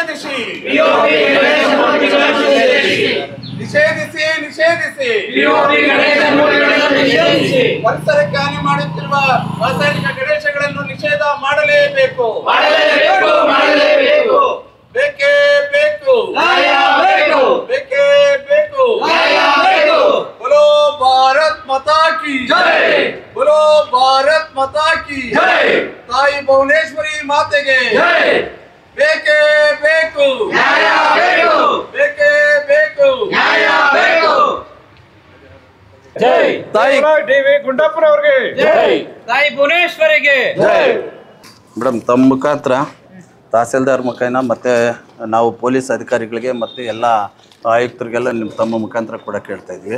ನಿಷೇಧಿಸಿ ನಿಷೇಧಿಸಿ ನಿಷೇಧಿಸಿ ಪರಿಸರಕ್ಕೆ ಹಾನಿ ಮಾಡುತ್ತಿರುವ ರಾಸಾಯನಿಕ ಗಣೇಶಗಳನ್ನು ನಿಷೇಧ ಮಾಡಲೇಬೇಕು. ಬೇಕೇ ಬೇಕು, ಬೇಕೇ ಬೇಕು. बोलो भारत माता की जय, बोलो भारत माता की जय. ताई भुवनेश्वरी मातेಗೆ जय. ಬೇಕೇ ಬೇಕು, ನ್ಯಾಯ ಬೇಕು. ಬೇಕೇ ಬೇಕು, ನ್ಯಾಯ ಬೇಕು. ಜೈ ತಾಯಿ ಡಿವಿ ಗುಂಡಪ್ಪನ ಅವರಿಗೆ ಜೈ, ತಾಯಿ ಭುವನೇಶ್ವರಿಗೆ ಜೈ. ಮೇಡಮ್, ತಮ್ಮ ಮುಖಾಂತರ ತಹಸೀಲ್ದಾರ್ ಮುಖೇನ ಮತ್ತು ನಾವು ಪೊಲೀಸ್ ಅಧಿಕಾರಿಗಳಿಗೆ ಮತ್ತು ಎಲ್ಲ ಆಯುಕ್ತರಿಗೆಲ್ಲ ತಮ್ಮ ಮುಖಾಂತರ ಕೂಡ ಕೇಳ್ತಾ ಇದ್ವಿ.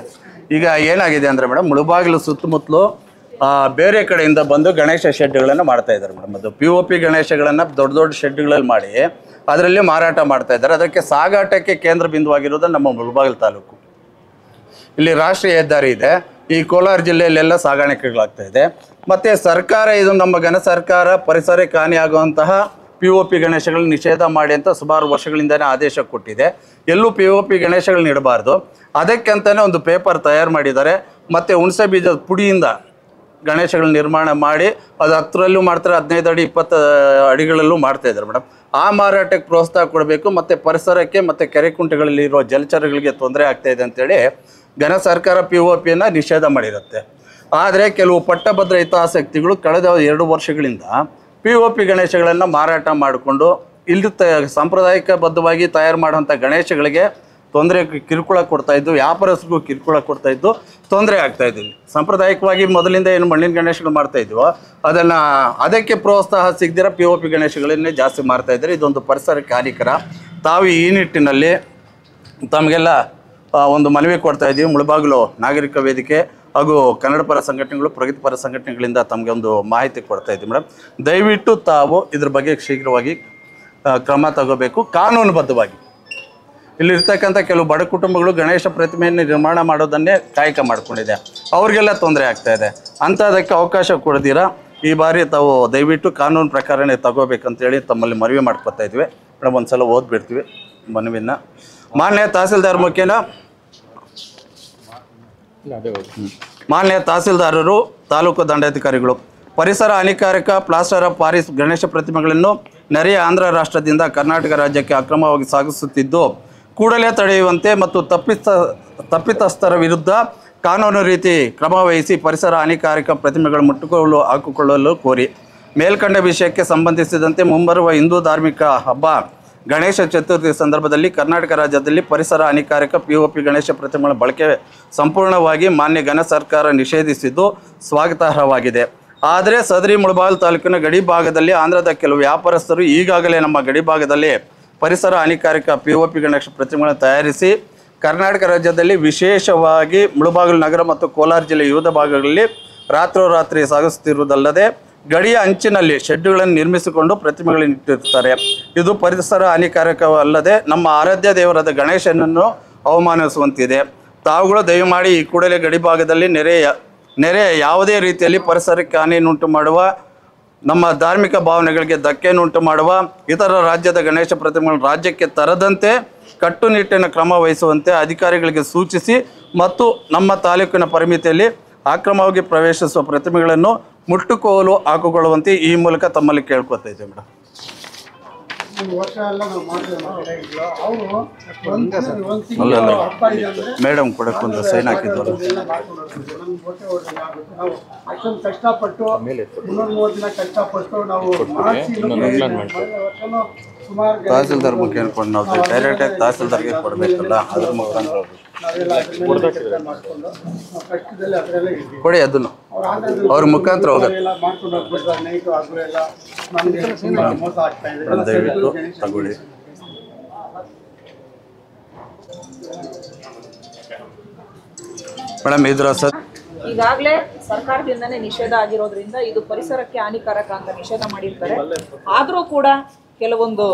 ಈಗ ಏನಾಗಿದೆ ಅಂದರೆ ಮೇಡಮ್, ಮುಳುಬಾಗಿಲು ಸುತ್ತಮುತ್ತಲು ಬೇರೆ ಕಡೆಯಿಂದ ಬಂದು ಗಣೇಶ ಶೆಡ್ಗಳನ್ನು ಮಾಡ್ತಾ ಇದ್ದಾರೆ ಮೇಡಮ್. ಅದು POP ಗಣೇಶಗಳನ್ನು ದೊಡ್ಡ ದೊಡ್ಡ ಶೆಡ್ಗಳಲ್ಲಿ ಮಾಡಿ ಅದರಲ್ಲಿ ಮಾರಾಟ ಮಾಡ್ತಾ ಇದ್ದಾರೆ. ಅದಕ್ಕೆ ಸಾಗಾಟಕ್ಕೆ ಕೇಂದ್ರ ಬಿಂದುವಾಗಿರೋದು ನಮ್ಮ ಮುಳುಬಾಗಿಲು ತಾಲೂಕು. ಇಲ್ಲಿ ರಾಷ್ಟ್ರೀಯ ಹೆದ್ದಾರಿ ಇದೆ. ಈ ಕೋಲಾರ ಜಿಲ್ಲೆಯಲ್ಲೆಲ್ಲ ಸಾಗಾಣಿಕೆಗಳಾಗ್ತಾ ಇದೆ. ಮತ್ತು ಸರ್ಕಾರ, ಇದು ನಮ್ಮ ಘನ ಸರ್ಕಾರ ಪರಿಸರಕ್ಕೆ ಹಾನಿಯಾಗುವಂತಹ POP ಗಣೇಶಗಳನ್ನ ನಿಷೇಧ ಮಾಡಿ ಅಂತ ಸುಮಾರು ವರ್ಷಗಳಿಂದನೇ ಆದೇಶ ಕೊಟ್ಟಿದೆ. ಎಲ್ಲೂ POP ಗಣೇಶಗಳನ್ನ ಇಡಬಾರ್ದು. ಅದಕ್ಕಂತಲೇ ಒಂದು ಪೇಪರ್ ತಯಾರು ಮಾಡಿದ್ದಾರೆ. ಮತ್ತು ಹುಣಸೆ ಬೀಜದ ಪುಡಿಯಿಂದ ಗಣೇಶಗಳ ನಿರ್ಮಾಣ ಮಾಡಿ ಅದು 10ರಲ್ಲೂ ಮಾಡ್ತಾರೆ, 15 ಅಡಿ 20 ಅಡಿಗಳಲ್ಲೂ ಮಾಡ್ತಾಯಿದ್ದಾರೆ ಮೇಡಮ್. ಆ ಮಾರಾಟಕ್ಕೆ ಪ್ರೋತ್ಸಾಹ ಕೊಡಬೇಕು. ಮತ್ತು ಪರಿಸರಕ್ಕೆ ಮತ್ತು ಕೆರೆ ಕುಂಟೆಗಳಲ್ಲಿರೋ ಜಲಚರಗಳಿಗೆ ತೊಂದರೆ ಆಗ್ತಾಯಿದೆ ಅಂತೇಳಿ ಘನ ಸರ್ಕಾರ POPಯನ್ನು ನಿಷೇಧ ಮಾಡಿರುತ್ತೆ. ಆದರೆ ಕೆಲವು ಪಟ್ಟಭದ್ರ ಹಿತಾಸಕ್ತಿಗಳು ಕಳೆದ 2 ವರ್ಷಗಳಿಂದ POP ಗಣೇಶಗಳನ್ನು ಮಾರಾಟ ಮಾಡಿಕೊಂಡು ಇಲ್ಲಿ ಸಾಂಪ್ರದಾಯಿಕಬದ್ಧವಾಗಿ ತಯಾರು ಮಾಡುವಂಥ ಗಣೇಶಗಳಿಗೆ ತೊಂದರೆ, ಕಿರುಕುಳ ಕೊಡ್ತಾಯಿದ್ದು, ವ್ಯಾಪಾರಸ್ಥರಿಗೂ ಕಿರುಕುಳ ಕೊಡ್ತಾಯಿದ್ದು, ತೊಂದರೆ ಆಗ್ತಾಯಿದ್ದು. ಇಲ್ಲಿ ಸಾಂಪ್ರದಾಯಿಕವಾಗಿ ಮೊದಲಿಂದ ಏನು ಮಣ್ಣಿನ ಗಣೇಶಗಳು ಮಾಡ್ತಾಯಿದ್ವೋ ಅದಕ್ಕೆ ಪ್ರೋತ್ಸಾಹ ಸಿಗದಿರೋ POP ಗಣೇಶಗಳನ್ನೇ ಜಾಸ್ತಿ ಮಾಡ್ತಾಯಿದ್ದಾರೆ. ಇದೊಂದು ಪರಿಸರಕ್ಕೆ ಹಾನಿಕರ. ತಾವು ಈ ನಿಟ್ಟಿನಲ್ಲಿ ತಮಗೆಲ್ಲ ಒಂದು ಮನವಿ ಕೊಡ್ತಾ ಇದ್ದೀವಿ. ಮುಳುಬಾಗಿಲು ನಾಗರಿಕ ವೇದಿಕೆ ಹಾಗೂ ಕನ್ನಡ ಪರ ಸಂಘಟನೆಗಳು, ಪ್ರಗತಿಪರ ಸಂಘಟನೆಗಳಿಂದ ತಮಗೆ ಒಂದು ಮಾಹಿತಿ ಕೊಡ್ತಾ ಇದ್ದೀವಿ ಮೇಡಮ್. ದಯವಿಟ್ಟು ತಾವು ಇದ್ರ ಬಗ್ಗೆ ಶೀಘ್ರವಾಗಿ ಕ್ರಮ ತಗೋಬೇಕು. ಕಾನೂನುಬದ್ಧವಾಗಿ ಇಲ್ಲಿರ್ತಕ್ಕಂಥ ಕೆಲವು ಬಡ ಕುಟುಂಬಗಳು ಗಣೇಶ ಪ್ರತಿಮೆಯನ್ನು ನಿರ್ಮಾಣ ಮಾಡೋದನ್ನೇ ಕಾಯಕ ಮಾಡಿಕೊಂಡಿದೆ. ಅವ್ರಿಗೆಲ್ಲ ತೊಂದರೆ ಆಗ್ತಾಯಿದೆ. ಅಂಥದಕ್ಕೆ ಅವಕಾಶ ಕೊಡದಿರಾ ಈ ಬಾರಿ ತಾವು ದಯವಿಟ್ಟು ಕಾನೂನು ಪ್ರಕಾರನೇ ತಗೋಬೇಕಂತೇಳಿ ತಮ್ಮಲ್ಲಿ ಮನವಿ ಮಾಡ್ಕೊತಾ ಇದ್ವಿ ಮೇಡಮ್. ಒಂದು ಸಲ ಓದ್ಬಿಡ್ತೀವಿ ಮನವಿನ. ಮಾನ್ಯ ತಹಸೀಲ್ದಾರ್ ಮುಖೇನ ಮಾನ್ಯ ತಹಸೀಲ್ದಾರರು, ತಾಲೂಕು ದಂಡಾಧಿಕಾರಿಗಳು, ಪರಿಸರ ಹಾನಿಕಾರಕ ಪ್ಲಾಸ್ಟರ್ ಆಫ್ ಪ್ಯಾರಿಸ್ ಗಣೇಶ ಪ್ರತಿಮೆಗಳನ್ನು ನೆರೆಯ ಆಂಧ್ರ ರಾಷ್ಟ್ರದಿಂದ ಕರ್ನಾಟಕ ರಾಜ್ಯಕ್ಕೆ ಅಕ್ರಮವಾಗಿ ಸಾಗಿಸುತ್ತಿದ್ದು ಕೂಡಲೇ ತಡೆಯುವಂತೆ ಮತ್ತು ತಪ್ಪಿತಸ್ಥರ ವಿರುದ್ಧ ಕಾನೂನು ರೀತಿ ಕ್ರಮ ವಹಿಸಿ ಪರಿಸರ ಹಾನಿಕಾರಕ ಪ್ರತಿಮೆಗಳು ಮುಟ್ಟುಗೋಲು ಹಾಕಿಕೊಳ್ಳಲು ಕೋರಿ ಮೇಲ್ಕಂಡ ವಿಷಯಕ್ಕೆ ಸಂಬಂಧಿಸಿದಂತೆ ಮುಂಬರುವ ಹಿಂದೂ ಧಾರ್ಮಿಕ ಹಬ್ಬ ಗಣೇಶ ಚತುರ್ಥಿ ಸಂದರ್ಭದಲ್ಲಿ ಕರ್ನಾಟಕ ರಾಜ್ಯದಲ್ಲಿ ಪರಿಸರ ಹಾನಿಕಾರಕ POP ಗಣೇಶ ಪ್ರತಿಮೆಗಳ ಬಳಕೆ ಸಂಪೂರ್ಣವಾಗಿ ಮಾನ್ಯ ಘನ ಸರ್ಕಾರ ನಿಷೇಧಿಸಿದ್ದು ಸ್ವಾಗತಾರ್ಹವಾಗಿದೆ. ಆದರೆ ಸದರಿ ಮುಳಬಾಗಿಲು ತಾಲೂಕಿನ ಗಡಿ ಭಾಗದಲ್ಲಿ ಆಂಧ್ರದ ಕೆಲವು ವ್ಯಾಪಾರಸ್ಥರು ಈಗಾಗಲೇ ನಮ್ಮ ಗಡಿ ಭಾಗದಲ್ಲಿ ಪರಿಸರ ಹಾನಿಕಾರಕ POP ಗಣೇಶ ಪ್ರತಿಮೆಗಳನ್ನು ತಯಾರಿಸಿ ಕರ್ನಾಟಕ ರಾಜ್ಯದಲ್ಲಿ ವಿಶೇಷವಾಗಿ ಮುಳಬಾಗಿಲು ನಗರ ಮತ್ತು ಕೋಲಾರ ಜಿಲ್ಲೆ ವಿವಿಧ ಭಾಗಗಳಲ್ಲಿ ರಾತ್ರೋರಾತ್ರಿ ಸಾಗಿಸುತ್ತಿರುವುದಲ್ಲದೆ ಗಡಿಯ ಅಂಚಿನಲ್ಲಿ ಶೆಡ್ಡುಗಳನ್ನು ನಿರ್ಮಿಸಿಕೊಂಡು ಪ್ರತಿಮೆಗಳನ್ನು ಇಟ್ಟಿರ್ತಾರೆ. ಇದು ಪರಿಸರ ಹಾನಿಕಾರಕವಲ್ಲದೆ ನಮ್ಮ ಆರಾಧ್ಯ ದೇವರಾದ ಗಣೇಶನನ್ನು ಅವಮಾನಿಸುವಂತಿದೆ. ತಾವುಗಳು ದಯಮಾಡಿ ಈ ಕೂಡಲೇ ಗಡಿ ಭಾಗದಲ್ಲಿ ನೆರೆಯ ಯಾವುದೇ ರೀತಿಯಲ್ಲಿ ಪರಿಸರಕ್ಕೆ ಹಾನಿಯನ್ನುಂಟು ಮಾಡುವ, ನಮ್ಮ ಧಾರ್ಮಿಕ ಭಾವನೆಗಳಿಗೆ ಧಕ್ಕೆಯನ್ನುಂಟು ಮಾಡುವ ಇತರ ರಾಜ್ಯದ ಗಣೇಶ ಪ್ರತಿಮೆಗಳನ್ನು ರಾಜ್ಯಕ್ಕೆ ತರದಂತೆ ಕಟ್ಟುನಿಟ್ಟಿನ ಕ್ರಮ ವಹಿಸುವಂತೆ ಅಧಿಕಾರಿಗಳಿಗೆ ಸೂಚಿಸಿ ಮತ್ತು ನಮ್ಮ ತಾಲೂಕಿನ ಪರಿಮಿತಿಯಲ್ಲಿ ಅಕ್ರಮವಾಗಿ ಪ್ರವೇಶಿಸುವ ಪ್ರತಿಮೆಗಳನ್ನು ಮುಟ್ಟುಕೋಲು ಹಾಕಿಕೊಳ್ಳುವಂತೆ ಈ ಮೂಲಕ ತಮ್ಮಲ್ಲಿ ಕೇಳ್ಕೊತಾ ಇದ್ದೇವೆ ಮೇಡಮ್. ಮೇಡಮ್ ಕೊಡಕ್ಕೊಂದು ಸೈನ್ ಹಾಕಿದ್ವಲ್ಲ. ಕಷ್ಟಪಟ್ಟು 330 ದಿನ ಕಷ್ಟಪಟ್ಟು ನಾವು ತಹಸೀಲ್ದಾರ್ ಮುಖ್ಯ ಅನ್ಕೊಂಡು ನಾವು ಡೈರೆಕ್ಟಾಗಿ ತಹಸೀಲ್ದಾರ್ಗೆ ಕೊಡಬೇಕಲ್ಲ, ಅದ್ರ ಮುಖಾಂತರ ಕೊಡಿ, ಅದನ್ನು ಅವ್ರ ಮುಖಾಂತರ ಹೋಗುತ್ತೆ. ದಯವಿಟ್ಟು ತಗೊಳ್ಳಿ. ಮೇಡಮ್ ಇದರ ಈಗಾಗಲೇ ಸರ್ಕಾರದಿಂದನೇ ನಿಷೇಧ ಆಗಿರೋದ್ರಿಂದ ಇದು ಪರಿಸರಕ್ಕೆ ಹಾನಿಕಾರಕ ಅಂತ ನಿಷೇಧ ಮಾಡಿರ್ತಾರೆ. ಆದರೂ ಕೂಡ ಕೆಲವೊಂದು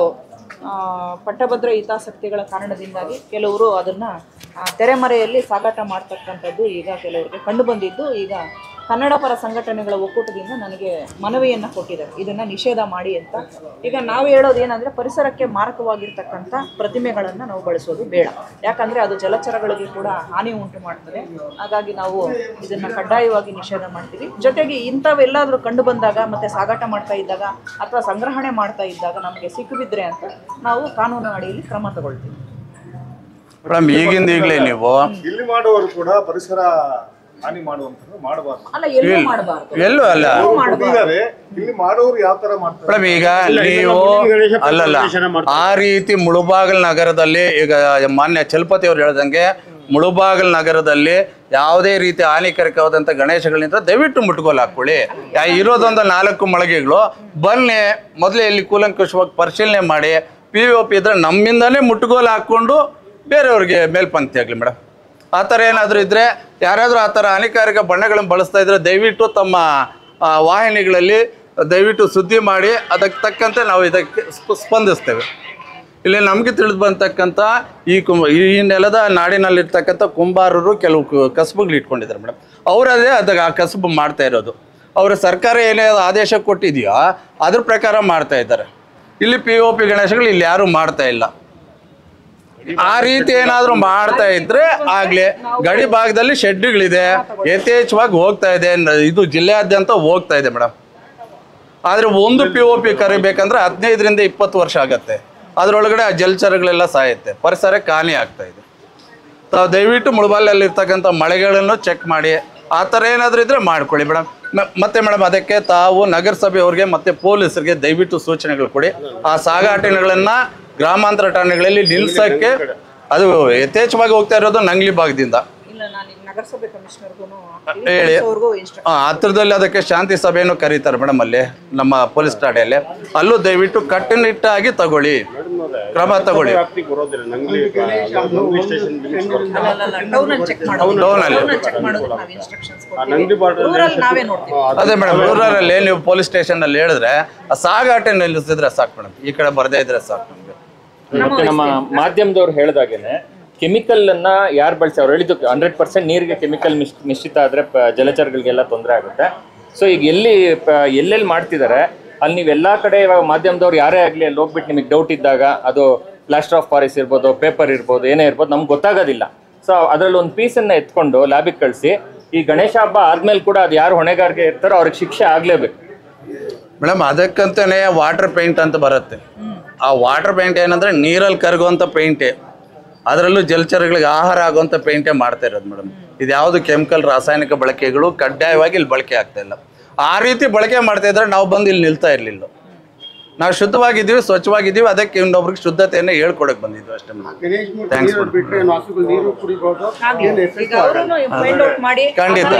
ಪಟ್ಟಭದ್ರ ಹಿತಾಸಕ್ತಿಗಳ ಕಾರಣದಿಂದಾಗಿ ಕೆಲವರು ಅದನ್ನು ತೆರೆಮರೆಯಲ್ಲಿ ಸಾಗಾಟ ಮಾಡ್ತಕ್ಕಂಥದ್ದು ಈಗ ಕೆಲವರಿಗೆ ಕಂಡು ಬಂದಿದ್ದು ಈಗ ಕನ್ನಡ ಪರ ಸಂಘಟನೆಗಳ ಒಕ್ಕೂಟದಿಂದ ನನಗೆ ಮನವಿಯನ್ನು ಕೊಟ್ಟಿದ್ದಾರೆ, ಇದನ್ನು ನಿಷೇಧ ಮಾಡಿ ಅಂತ. ಈಗ ನಾವು ಹೇಳೋದು ಏನಂದರೆ, ಪರಿಸರಕ್ಕೆ ಮಾರಕವಾಗಿರ್ತಕ್ಕಂಥ ಪ್ರತಿಮೆಗಳನ್ನು ನಾವು ಬಳಸೋದು ಬೇಡ, ಯಾಕಂದರೆ ಅದು ಜಲಚರಗಳಿಗೆ ಕೂಡ ಹಾನಿ ಉಂಟು ಮಾಡ್ತದೆ. ಹಾಗಾಗಿ ನಾವು ಇದನ್ನು ಕಡ್ಡಾಯವಾಗಿ ನಿಷೇಧ ಮಾಡ್ತೀವಿ. ಜೊತೆಗೆ ಇಂಥವೆಲ್ಲಾದರೂ ಕಂಡು ಬಂದಾಗ ಮತ್ತು ಸಾಗಾಟ ಮಾಡ್ತಾ ಇದ್ದಾಗ ಅಥವಾ ಸಂಗ್ರಹಣೆ ಮಾಡ್ತಾ ಇದ್ದಾಗ ನಮಗೆ ಸಿಕ್ಕಿಬಿದ್ರೆ ಅಂತ ನಾವು ಕಾನೂನು ಅಡಿಯಲ್ಲಿ ಕ್ರಮ ತಗೊಳ್ತೀವಿ. ಮೇಡಮ್, ಈಗಲೇ ನೀವು ಇಲ್ಲಿ ಮಾಡುವವರು ಕೂಡ ಪರಿಸರ ಹಾನಿ ಮಾಡುವಂಥದ್ದು ಮಾಡಬಾರ್ದು. ಅಲ್ಲ, ಎಲ್ಲೂ ಮಾಡಬಾರ್ದು, ಎಲ್ಲೂ ಅಲ್ಲ ಇಲ್ಲಿ ಮಾಡೋರು ಯಾವ ತರ ಮಾಡ್ತಾರೆ ಮೇಡಮ್. ಈಗ ನೀವು ಅಲ್ಲಲ್ಲ, ಆ ರೀತಿ ಮುಳುಬಾಗಿಲು ನಗರದಲ್ಲಿ ಈಗ ಮಾನ್ಯ ಚಲಪತಿ ಅವ್ರು ಹೇಳ್ದಂಗೆ ಮುಳುಬಾಗಿಲು ನಗರದಲ್ಲಿ ಯಾವುದೇ ರೀತಿ ಹಾನಿಕರಕವಾದಂಥ ಗಣೇಶಗಳಿಂದ ದಯವಿಟ್ಟು ಮುಟ್ಗೋಲು ಹಾಕೊಳ್ಳಿ. ಇರೋದೊಂದು 4 ಮಳಿಗೆಗಳು ಬನ್ನಿ, ಮೊದಲೇ ಇಲ್ಲಿ ಕೂಲಂಕುಷವಾಗಿ ಪರಿಶೀಲನೆ ಮಾಡಿ, POP ಇದ್ರೆ ನಮ್ಮಿಂದನೇ ಮುಟ್ಗೋಲು ಹಾಕ್ಕೊಂಡು ಬೇರೆಯವ್ರಿಗೆ ಮೇಲ್ಪಂಕ್ತಿ ಆಗಲಿ ಮೇಡಮ್. ಆ ಥರ ಏನಾದರೂ ಇದ್ದರೆ, ಯಾರಾದರೂ ಆ ಥರ ಹಾನಿಕಾರಕ ಬಣ್ಣಗಳನ್ನು ಬಳಸ್ತಾ ಇದ್ದರೆ ದಯವಿಟ್ಟು ತಮ್ಮ ವಾಹಿನಿಗಳಲ್ಲಿ ದಯವಿಟ್ಟು ಸುದ್ದಿ ಮಾಡಿ ಅದಕ್ಕೆ ತಕ್ಕಂತೆ ನಾವು ಇದಕ್ಕೆ ಸ್ಪಂದಿಸ್ತೇವೆ. ಇಲ್ಲಿ ನಮಗೆ ತಿಳಿದು ಬಂತಕ್ಕಂಥ ಈ ನೆಲದ ನಾಡಿನಲ್ಲಿರ್ತಕ್ಕಂಥ ಕುಂಬಾರರು ಕೆಲವು ಕಸಬುಗಳು ಇಟ್ಕೊಂಡಿದ್ದಾರೆ ಮೇಡಮ್. ಅವರದೇ ಅದಕ್ಕೆ ಆ ಕಸಬು ಮಾಡ್ತಾ ಇರೋದು. ಅವರ ಸರ್ಕಾರ ಏನೇ ಆದೇಶ ಕೊಟ್ಟಿದೆಯೋ ಅದ್ರ ಪ್ರಕಾರ ಮಾಡ್ತಾ ಇದ್ದಾರೆ. ಇಲ್ಲಿ POP ಗಣೇಶಗಳು ಇಲ್ಲಿ ಯಾರೂ ಮಾಡ್ತಾ ಇಲ್ಲ. ಆ ರೀತಿ ಏನಾದರೂ ಮಾಡ್ತಾ ಇದ್ರೆ ಆಗ್ಲಿ. ಗಡಿ ಭಾಗದಲ್ಲಿ ಶೆಡ್ಗಳಿದೆ, ಯಥೇಚ್ಛವಾಗಿ ಹೋಗ್ತಾ ಇದೆ, ಇದು ಜಿಲ್ಲೆಯಾದ್ಯಂತ ಹೋಗ್ತಾ ಇದೆ ಮೇಡಮ್. ಆದರೆ ಒಂದು POP ಕರಿಬೇಕಂದ್ರೆ 15ರಿಂದ 20 ವರ್ಷ ಆಗತ್ತೆ. ಅದರೊಳಗಡೆ ಆ ಜಲಚರಗಳೆಲ್ಲ ಸಾಯುತ್ತೆ, ಪರಿಸರಕ್ಕೆ ಹಾನಿ ಆಗ್ತಾ ಇದೆ. ತಾವು ದಯವಿಟ್ಟು ಮುಳುಬಾಲಲ್ಲಿರ್ತಕ್ಕಂಥ ಮಳೆಗಳನ್ನು ಚೆಕ್ ಮಾಡಿ, ಆ ಥರ ಏನಾದರೂ ಇದ್ದರೆ ಮಾಡ್ಕೊಳ್ಳಿ ಮೇಡಮ್. ಮತ್ತೆ ಮೇಡಮ್, ಅದಕ್ಕೆ ತಾವು ನಗರಸಭೆಯವ್ರಿಗೆ ಮತ್ತು ಪೊಲೀಸರಿಗೆ ದಯವಿಟ್ಟು ಸೂಚನೆಗಳು ಕೊಡಿ. ಆ ಸಾಗಾಟನೆಗಳನ್ನು ಗ್ರಾಮಾಂತರ ಠಾಣೆಗಳಲ್ಲಿ ನಿಲ್ಸಕ್ಕೆ, ಅದು ಯಥೇಚ್ಛವಾಗಿ ಹೋಗ್ತಾ ಇರೋದು ನಂಗ್ಲಿ ಭಾಗದಿಂದ ಹೇಳಿ. ಹತ್ರದಲ್ಲಿ ಅದಕ್ಕೆ ಶಾಂತಿ ಸಭೆಯನ್ನು ಕರೀತಾರೆ ಮೇಡಮ್, ಅಲ್ಲಿ ನಮ್ಮ ಪೊಲೀಸ್ ಠಾಣೆಯಲ್ಲಿ. ಅಲ್ಲೂ ದಯವಿಟ್ಟು ಕಟ್ಟುನಿಟ್ಟಾಗಿ ತಗೊಳ್ಳಿ, ಕ್ರಮ ತಗೊಳ್ಳಿ. ಅದೇ ಮೇಡಮ್, ರೂರಲ್ ನೀವು ಪೊಲೀಸ್ ಸ್ಟೇಷನ್ ಅಲ್ಲಿ ಹೇಳಿದ್ರೆ ಆ ಸಾಗಾಟ ನಿಲ್ಲಿಸಿದ್ರೆ ಸಾಕು ಮೇಡಮ್, ಈ ಕಡೆ ಬರದೇ ಇದ್ರೆ ಸಾಕು ನಮ್ಗೆ. ಮತ್ತೆ ನಮ್ಮ ಮಾಧ್ಯಮದವ್ರು ಹೇಳಿದಾಗೇನೆ ಕೆಮಿಕಲ್ ಅನ್ನ ಯಾರು ಬಳಸಿ, ಅವ್ರು ಹೇಳಿದ್ದು 100% ನೀರಿಗೆ ಕೆಮಿಕಲ್ ಮಿಶ್ರಿತ ಆದ್ರೆ ಜಲಚರಗಳಿಗೆಲ್ಲ ತೊಂದರೆ ಆಗುತ್ತೆ. ಸೊ ಈಗ ಎಲ್ಲೆಲ್ಲಿ ಮಾಡ್ತಿದ್ದಾರೆ ಅಲ್ಲಿ ನೀವೆಲ್ಲಾ ಕಡೆ ಇವಾಗ ಮಾಧ್ಯಮದವ್ರು ಯಾರೇ ಆಗಲಿ ಅಲ್ಲಿ ಹೋಗ್ಬಿಟ್ಟು ನಿಮಗೆ ಡೌಟ್ ಇದ್ದಾಗ, ಅದು ಪ್ಲಾಸ್ಟರ್ ಆಫ್ ಪಾರಿಸ್ ಇರ್ಬೋದು, ಪೇಪರ್ ಇರ್ಬೋದು, ಏನೇ ಇರ್ಬೋದು, ನಮ್ಗೆ ಗೊತ್ತಾಗೋದಿಲ್ಲ. ಸೊ ಅದರಲ್ಲಿ ಒಂದು ಪೀಸನ್ನು ಎತ್ಕೊಂಡು ಲ್ಯಾಬಿಗೆ ಕಳಿಸಿ, ಈ ಗಣೇಶ ಹಬ್ಬ ಆದ್ಮೇಲೆ ಕೂಡ ಅದು ಯಾರು ಹೊಣೆಗಾರಿಕೆ ಇರ್ತಾರೋ ಅವ್ರಿಗೆ ಶಿಕ್ಷೆ ಆಗಲೇಬೇಕು ಮೇಡಮ್. ಅದಕ್ಕಂತಾನೆ ವಾಟರ್ ಪೇಂಟ್ ಅಂತ ಬರುತ್ತೆ. ಆ ವಾಟರ್ ಪೇಂಟ್ ಏನಂದರೆ ನೀರಲ್ಲಿ ಕರಗುವಂಥ ಪೇಂಟೇ, ಅದರಲ್ಲೂ ಜಲಚರಗಳಿಗೆ ಆಹಾರ ಆಗುವಂಥ ಪೇಂಟೇ ಮಾಡ್ತಾ ಇರೋದು ಮೇಡಮ್. ಇದು ಯಾವುದು ಕೆಮಿಕಲ್ ರಾಸಾಯನಿಕ ಬಳಕೆಗಳು ಕಡ್ಡಾಯವಾಗಿ ಇಲ್ಲಿ ಬಳಕೆ ಆಗ್ತಾ ಇಲ್ಲ. ಆ ರೀತಿ ಬಳಕೆ ಮಾಡ್ತಾ ಇದ್ರೆ ನಾವು ಬಂದು ಇಲ್ಲಿ ನಿಲ್ತಾ ಇರಲಿಲ್ಲ. ನಾವು ಶುದ್ಧವಾಗಿದ್ದೀವಿ, ಸ್ವಚ್ಛವಾಗಿದ್ದೀವಿ, ಅದಕ್ಕೆ ಇನ್ನೊಬ್ರಿಗೆ ಶುದ್ಧತೆಯನ್ನು ಹೇಳ್ಕೊಡಕ್ಕೆ ಬಂದಿದ್ವಿ ಅಷ್ಟೇ ಮೇಡಮ್. ಥ್ಯಾಂಕ್ಸ್ ಖಂಡಿತ.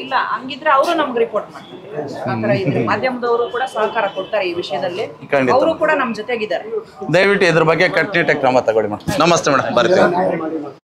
ಇಲ್ಲ ಹಂಗಿದ್ರೆ ಅವರು ನಮ್ಗೆ ರಿಪೋರ್ಟ್ ಮಾಡ್ತಾರೆ. ಮಾಧ್ಯಮದವರು ಕೂಡ ಸಹಕಾರ ಕೊಡ್ತಾರೆ ಈ ವಿಷಯದಲ್ಲಿ, ಅವರು ಕೂಡ ನಮ್ಮ ಜೊತೆಗಿದ್ದಾರೆ. ದಯವಿಟ್ಟು ಇದ್ರ ಬಗ್ಗೆ ಕಟ್ಟುನಿಟ್ಟಾಗಿ ಕ್ರಮ ತಗೊಳ್ಳಿ ಮೇಡಮ್. ನಮಸ್ತೆ ಮೇಡಮ್, ಬರ್ತೀವಿ.